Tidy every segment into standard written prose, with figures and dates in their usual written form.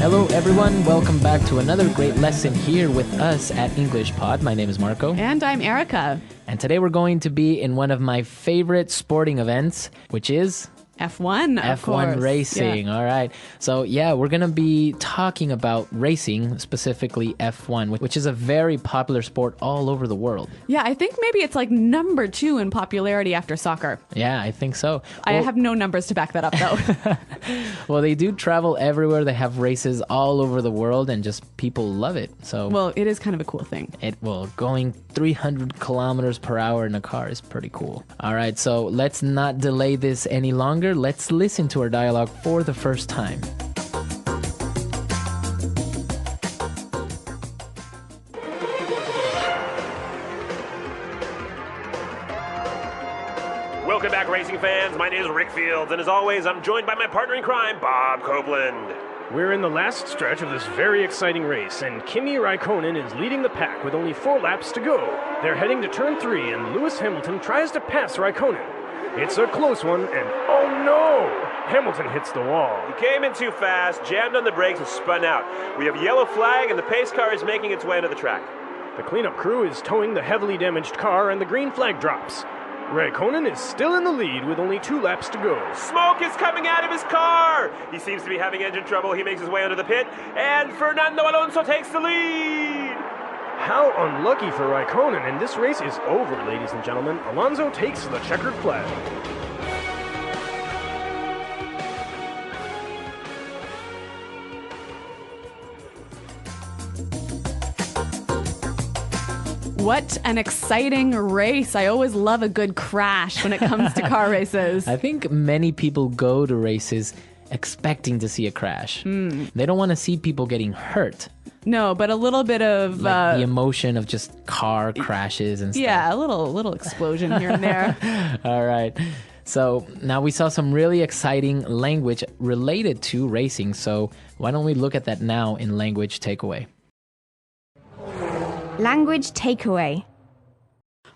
Hello, everyone. Welcome back to another great lesson here with us at English Pod. My name is Marco. And I'm Erica. And today we're going to be in one of my favorite sporting events, which is F1, of course. F1 racing. Yeah. All right. So, we're going to be talking about racing, specifically F1, which is a very popular sport all over the world. Yeah, I think maybe it's like number 2 in popularity after soccer. Yeah, I think so. I have no numbers to back that up, though. Well, they do travel everywhere. They have races all over the world, and just people love it. So, Well, it is kind of a cool thing. Going 300 kilometers per hour in a car is pretty cool. All right, so let's not delay this any longer. Let's listen to our dialogue for the first time. Welcome back, racing fans. My name is Rick Fields, and as always, I'm joined by my partner in crime, Bob Copeland. We're in the last stretch of this very exciting race, and Kimi Raikkonen is leading the pack with only 4 laps to go. They're heading to turn 3, and Lewis Hamilton tries to pass Raikkonen. It's a close one, and oh no! Hamilton hits the wall. He came in too fast, jammed on the brakes, and spun out. We have a yellow flag, and the pace car is making its way into the track. The cleanup crew is towing the heavily damaged car, and the green flag drops. Raikkonen is still in the lead with only 2 laps to go. Smoke is coming out of his car! He seems to be having engine trouble. He makes his way under the pit, and Fernando Alonso takes the lead! How unlucky for Raikkonen, and this race is over, ladies and gentlemen. Alonso takes the checkered flag. What an exciting race. I always love a good crash when it comes to car races. I think many people go to races expecting to see a crash. They don't want to see people getting hurt. No, but a little bit of... Like the emotion of just car crashes and stuff. Yeah, a little explosion here and there. All right. So now we saw some really exciting language related to racing. So why don't we look at that now in language takeaway? Language takeaway.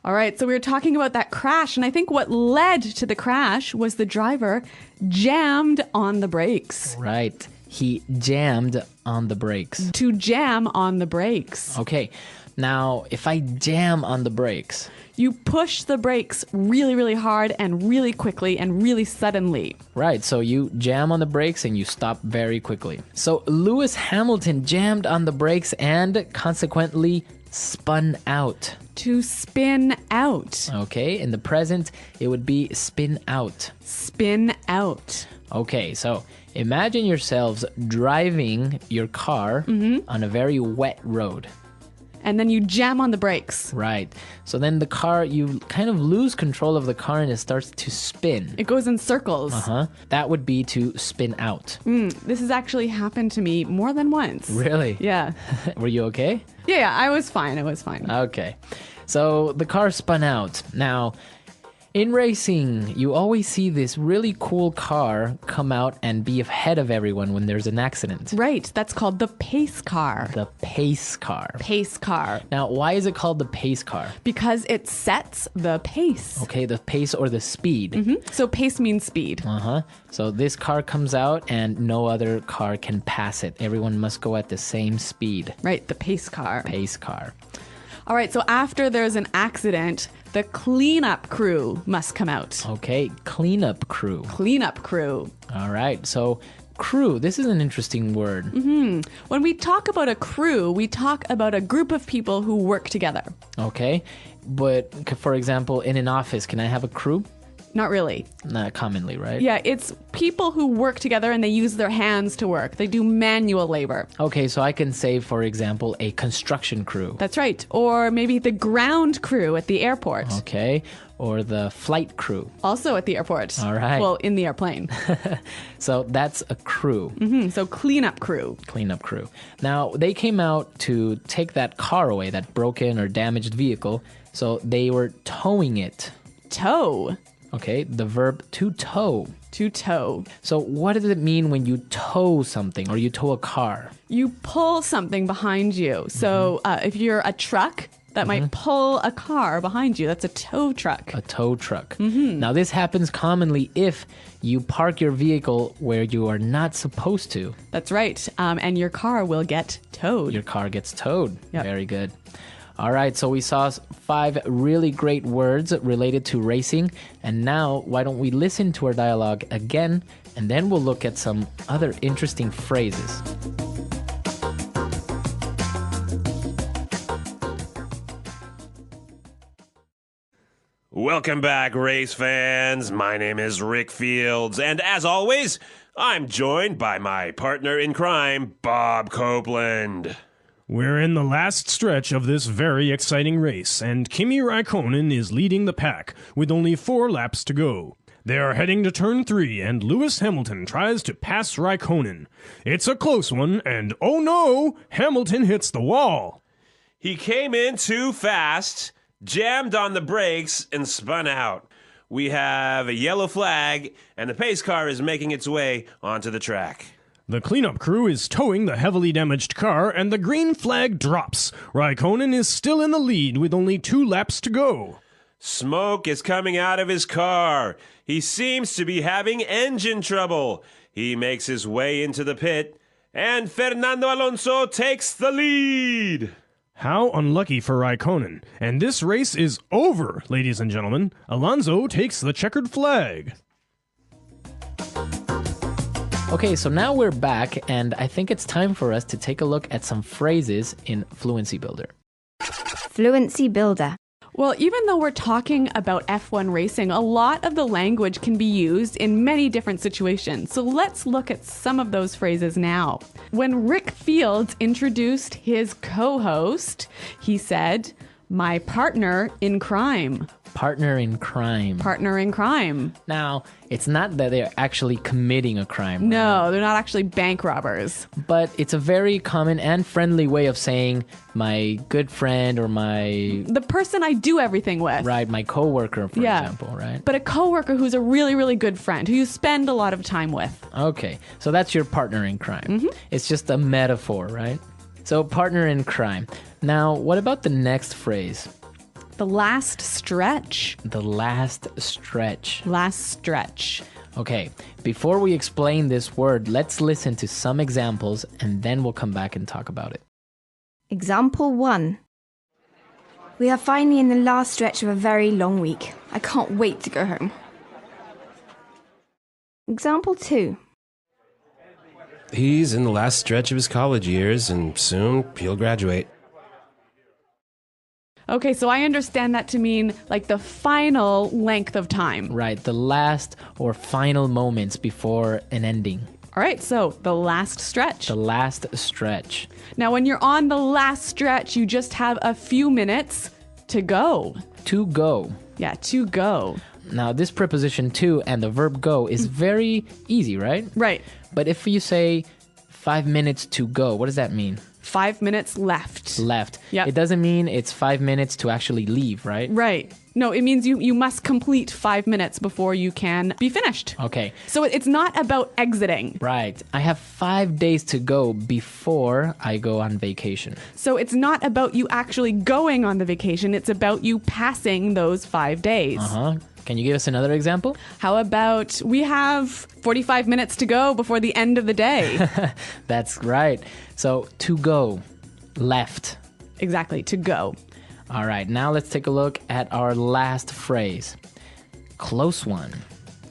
All right, so we were talking about that crash, and I think what led to the crash was the driver jammed on the brakes. Right. He jammed on the brakes. To jam on the brakes. Okay. Now, if I jam on the brakes... You push the brakes really, really hard and really quickly and really suddenly. Right, so you jam on the brakes and you stop very quickly. So Lewis Hamilton jammed on the brakes and consequently spun out. To spin out. Okay, in the present, it would be spin out. Spin out. Okay, so imagine yourselves driving your car on a very wet road. And then you jam on the brakes. Right. So then the car, you kind of lose control of the car and it starts to spin. It goes in circles. That would be to spin out. This has actually happened to me more than once. Really? Yeah. Were you okay? Yeah, I was fine. Okay. So the car spun out. Now, in racing, you always see this really cool car come out and be ahead of everyone when there's an accident. Right. That's called the pace car. The pace car. Pace car. Now, why is it called the pace car? Because it sets the pace. Okay, the pace or the speed. So pace means speed. So this car comes out and no other car can pass it. Everyone must go at the same speed. Right, the pace car. Pace car. All right, so after there's an accident, the cleanup crew must come out. Okay, cleanup crew. Cleanup crew. All right, so crew, this is an interesting word. When we talk about a crew, we talk about a group of people who work together. Okay, but for example, in an office, can I have a crew? Not really. Not commonly, right? Yeah, it's people who work together and they use their hands to work. They do manual labor. Okay, so I can say, for example, a construction crew. That's right. Or maybe the ground crew at the airport. Okay, or the flight crew. Also at the airport. All right. Well, in the airplane. So that's a crew. So cleanup crew. Cleanup crew. Now, they came out to take that car away, that broken or damaged vehicle. So they were towing it. Tow. Okay, the verb to tow. To tow. So what does it mean when you tow something or you tow a car? You pull something behind you. So if you're a truck, that might pull a car behind you. That's a tow truck. A tow truck. Now, this happens commonly if you park your vehicle where you are not supposed to. That's right. And your car will get towed. Your car gets towed. Yep. Very good. All right, so we saw 5 really great words related to racing. And now, why don't we listen to our dialogue again, and then we'll look at some other interesting phrases. Welcome back, race fans. My name is Rick Fields, and as always, I'm joined by my partner in crime, Bob Copeland. We're in the last stretch of this very exciting race, and Kimi Raikkonen is leading the pack with only 4 laps to go. They are heading to turn 3, and Lewis Hamilton tries to pass Raikkonen. It's a close one, and oh no, Hamilton hits the wall. He came in too fast, jammed on the brakes, and spun out. We have a yellow flag, and the pace car is making its way onto the track. The cleanup crew is towing the heavily damaged car, and the green flag drops. Raikkonen is still in the lead with only 2 laps to go. Smoke is coming out of his car. He seems to be having engine trouble. He makes his way into the pit, and Fernando Alonso takes the lead. How unlucky for Raikkonen. And this race is over, ladies and gentlemen. Alonso takes the checkered flag. Okay, so now we're back, and I think it's time for us to take a look at some phrases in Fluency Builder. Fluency Builder. Well, even though we're talking about F1 racing, a lot of the language can be used in many different situations. So let's look at some of those phrases now. When Rick Fields introduced his co-host, he said, "My partner in crime." Partner in crime. Partner in crime. Now, it's not that they're actually committing a crime. Right? No, they're not actually bank robbers. But it's a very common and friendly way of saying my good friend or The person I do everything with. right, my coworker, for example, right? But a coworker who's a really, really good friend, who you spend a lot of time with. Okay, so that's your partner in crime. It's just a metaphor, right? So partner in crime. Now, what about the next phrase? The last stretch. The last stretch. Last stretch. Okay, before we explain this word, let's listen to some examples and then we'll come back and talk about it. Example 1. We are finally in the last stretch of a very long week. I can't wait to go home. Example 2. He's in the last stretch of his college years, and soon he'll graduate. Okay, so I understand that to mean like the final length of time. Right, the last or final moments before an ending. All right, so the last stretch. The last stretch. Now, when you're on the last stretch, you just have a few minutes to go. To go. Yeah, to go. Now, this preposition to and the verb go is very easy, right? Right. But if you say 5 minutes to go, what does that mean? 5 minutes left. Left. Yep. It doesn't mean it's 5 minutes to actually leave, right? Right. No, it means you must complete 5 minutes before you can be finished. Okay. So it's not about exiting. Right. I have 5 days to go before I go on vacation. So it's not about you actually going on the vacation. It's about you passing those 5 days. Uh-huh. Can you give us another example? How about we have 45 minutes to go before the end of the day? That's right. So, to go, left. Exactly, to go. All right, now let's take a look at our last phrase. Close one.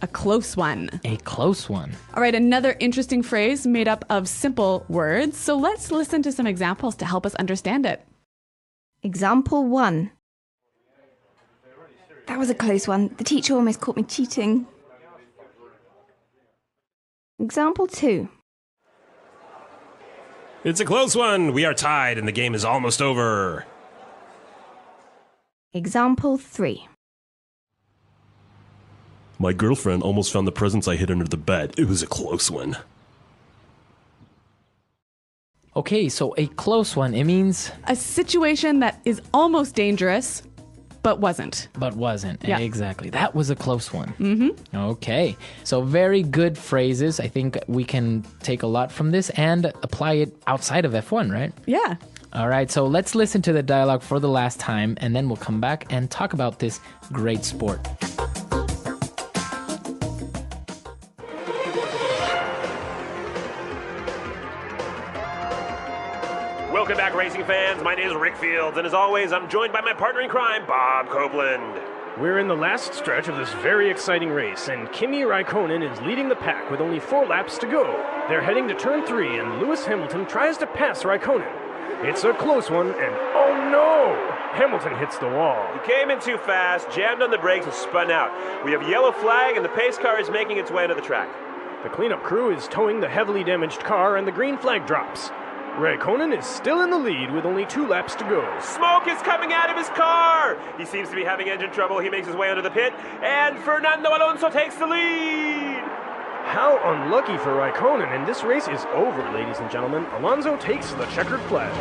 A close one. A close one. All right, another interesting phrase made up of simple words. So let's listen to some examples to help us understand it. Example 1. That was a close one. The teacher almost caught me cheating. Example 2. It's a close one. We are tied and the game is almost over. Example 3. My girlfriend almost found the presents I hid under the bed. It was a close one. Okay, so a close one, it means... A situation that is almost dangerous, but wasn't. But wasn't. Yeah. Exactly. That was a close one. Mm-hmm. Okay. So very good phrases. I think we can take a lot from this and apply it outside of F1, right? Yeah. All right, so let's listen to the dialogue for the last time, and then we'll come back and talk about this great sport. Welcome back, racing fans. My name is Rick Fields, and as always, I'm joined by my partner in crime, Bob Copeland. We're in the last stretch of this very exciting race, and Kimi Raikkonen is leading the pack with only 4 laps to go. They're heading to turn 3, and Lewis Hamilton tries to pass Raikkonen. It's a close one, and oh no! Hamilton hits the wall. He came in too fast, jammed on the brakes, and spun out. We have yellow flag, and the pace car is making its way into the track. The cleanup crew is towing the heavily damaged car, and the green flag drops. Raikkonen is still in the lead with only 2 laps to go. Smoke is coming out of his car! He seems to be having engine trouble. He makes his way under the pit, and Fernando Alonso takes the lead! How unlucky for Raikkonen, and this race is over, ladies and gentlemen. Alonso takes the checkered flag.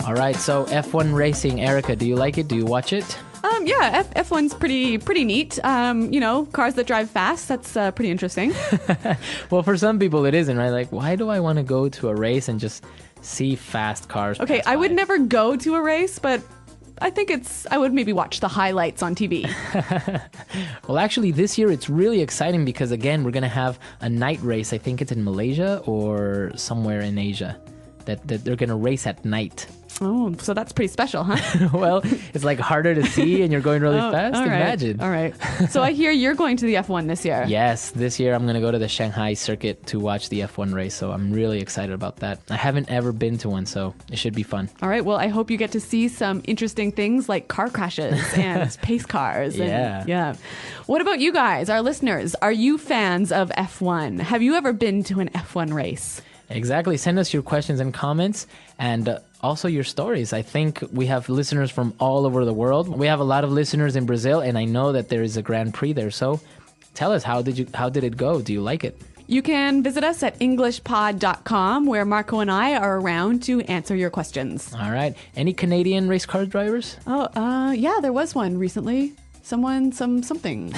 All right, so F1 racing, Erica, do you like it? Do you watch it? Yeah, F1's pretty neat. Cars that drive fast, that's pretty interesting. Well, for some people it isn't, right? Like, why do I want to go to a race and just see fast cars? Okay, pass I would by? never go to a race, but I think I would maybe watch the highlights on TV. Well, actually, this year it's really exciting because, again, we're going to have a night race. I think it's in Malaysia or somewhere in Asia that they're going to race at night. Oh, so that's pretty special, huh? Well, it's like harder to see and you're going really fast. All right. Imagine. All right. So I hear you're going to the F1 this year. Yes, this year I'm going to go to the Shanghai circuit to watch the F1 race. So I'm really excited about that. I haven't ever been to one, so it should be fun. All right. Well, I hope you get to see some interesting things like car crashes and pace cars. Yeah. What about you guys, our listeners? Are you fans of F1? Have you ever been to an F1 race? Exactly. Send us your questions and comments and also your stories. I think we have listeners from all over the world. We have a lot of listeners in Brazil, and I know that there is a Grand Prix there. So tell us, how did it go? Do you like it? You can visit us at englishpod.com, where Marco and I are around to answer your questions. All right. Any Canadian race car drivers? Yeah, there was one recently. Something.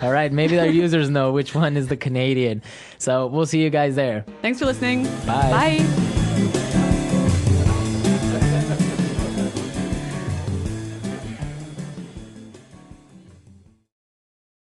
All right. Maybe our users know which one is the Canadian. So we'll see you guys there. Thanks for listening. Bye. Bye.